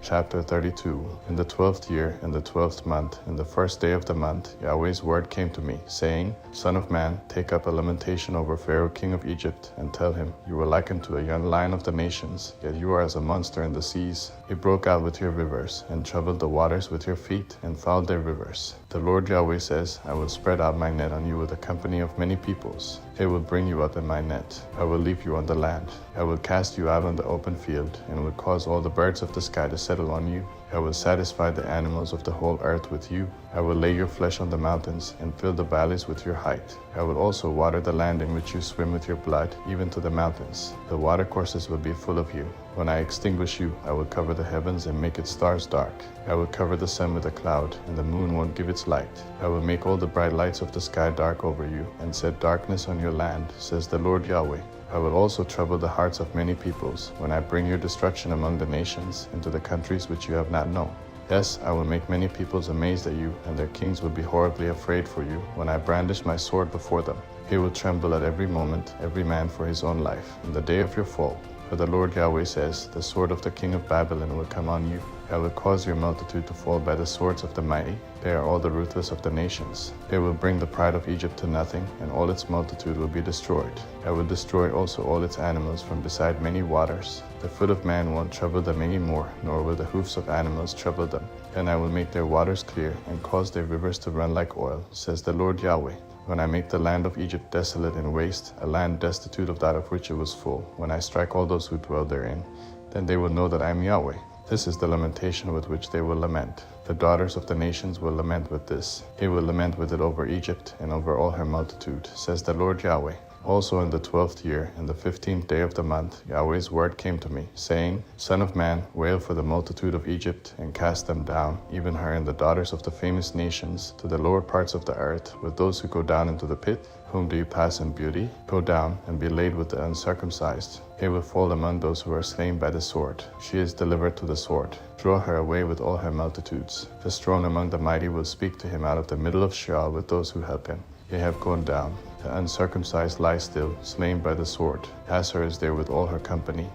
Chapter 32. In the 12th year, in the 12th month, in the first day of the month, Yahweh's word came to me, saying, Son of man, take up a lamentation over Pharaoh king of Egypt, and tell him, You were likened to a young lion of the nations, yet you are as a monster in the seas. You broke out with your rivers, and troubled the waters with your feet, and fouled their rivers. The Lord Yahweh says, I will spread out my net on you with a company of many peoples. They will bring you up in my net. I will leave you on the land. I will cast you out on the open field, and will cause all the birds of the sky to settle on you. I will satisfy the animals of the whole earth with you. I will lay your flesh on the mountains, and fill the valleys with your height. I will also water the land in which you swim with your blood, even to the mountains. The watercourses will be full of you. When I extinguish you, I will cover the heavens and make its stars dark. I will cover the sun with a cloud, and the moon won't give its light. I will make all the bright lights of the sky dark over you, and set darkness on your land, says the Lord Yahweh. I will also trouble the hearts of many peoples, when I bring your destruction among the nations, into the countries which you have not known. Yes, I will make many peoples amazed at you, and their kings will be horribly afraid for you, when I brandish my sword before them. They will tremble at every moment, every man for his own life, in the day of your fall. For the Lord Yahweh says, The sword of the king of Babylon will come on you. I will cause your multitude to fall by the swords of the mighty. They are all the ruthless of the nations. They will bring the pride of Egypt to nothing, and all its multitude will be destroyed. I will destroy also all its animals from beside many waters. The foot of man won't trouble them any more, nor will the hoofs of animals trouble them. Then I will make their waters clear, and cause their rivers to run like oil, says the Lord Yahweh. When I make the land of Egypt desolate and waste, a land destitute of that of which it was full, when I strike all those who dwell therein, then they will know that I am Yahweh. This is the lamentation with which they will lament. The daughters of the nations will lament with this. They will lament with it over Egypt and over all her multitude, says the Lord Yahweh. Also in the 12th year, in the 15th day of the month, Yahweh's word came to me, saying, Son of man, wail for the multitude of Egypt, and cast them down, even her and the daughters of the famous nations, to the lower parts of the earth, with those who go down into the pit. Whom do you pass in beauty? Go down, and be laid with the uncircumcised. They will fall among those who are slain by the sword. She is delivered to the sword. Draw her away with all her multitudes. The strong among the mighty will speak to him out of the middle of Sheol with those who help him. They have gone down. The uncircumcised lie still, slain by the sword. Asher is there with all her company.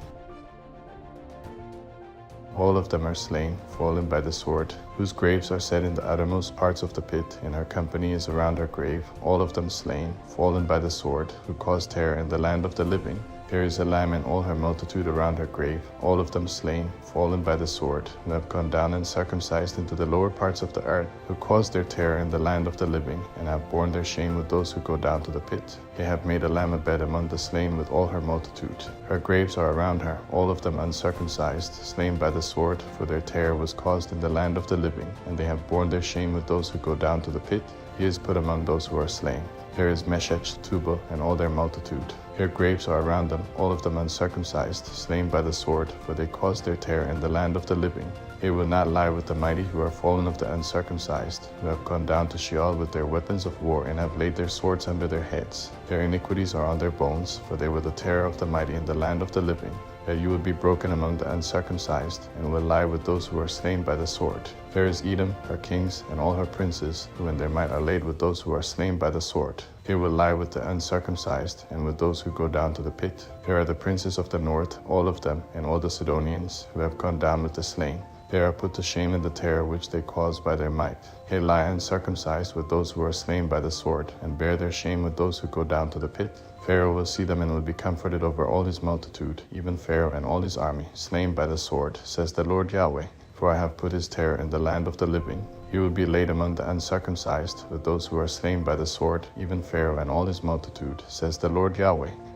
All of them are slain, fallen by the sword, whose graves are set in the uttermost parts of the pit, and her company is around her grave, all of them slain, fallen by the sword, who caused terror in the land of the living. There is a lamb and all her multitude around her grave, all of them slain, fallen by the sword, who have gone down and circumcised into the lower parts of the earth, who caused their terror in the land of the living, and have borne their shame with those who go down to the pit. They have made a lamb a bed among the slain with all her multitude. Her graves are around her, all of them uncircumcised, slain by the sword, for their terror was caused in the land of the living, and they have borne their shame with those who go down to the pit. He is put among those who are slain. There is Meshech, Tubal, and all their multitude. Their graves are around them, all of them uncircumcised, slain by the sword, for they caused their terror in the land of the living. They will not lie with the mighty who are fallen of the uncircumcised, who have gone down to Sheol with their weapons of war, and have laid their swords under their heads. Their iniquities are on their bones, for they were the terror of the mighty in the land of the living. That you will be broken among the uncircumcised, and will lie with those who are slain by the sword. There is Edom, her kings, and all her princes, who in their might are laid with those who are slain by the sword. They will lie with the uncircumcised, and with those who go down to the pit. There are the princes of the north, all of them, and all the Sidonians, who have gone down with the slain. They are put to shame in the terror which they caused by their might. They lie uncircumcised with those who are slain by the sword, and bear their shame with those who go down to the pit. Pharaoh will see them and will be comforted over all his multitude, even Pharaoh and all his army, slain by the sword, says the Lord Yahweh. For I have put his terror in the land of the living. He will be laid among the uncircumcised, with those who are slain by the sword, even Pharaoh and all his multitude, says the Lord Yahweh.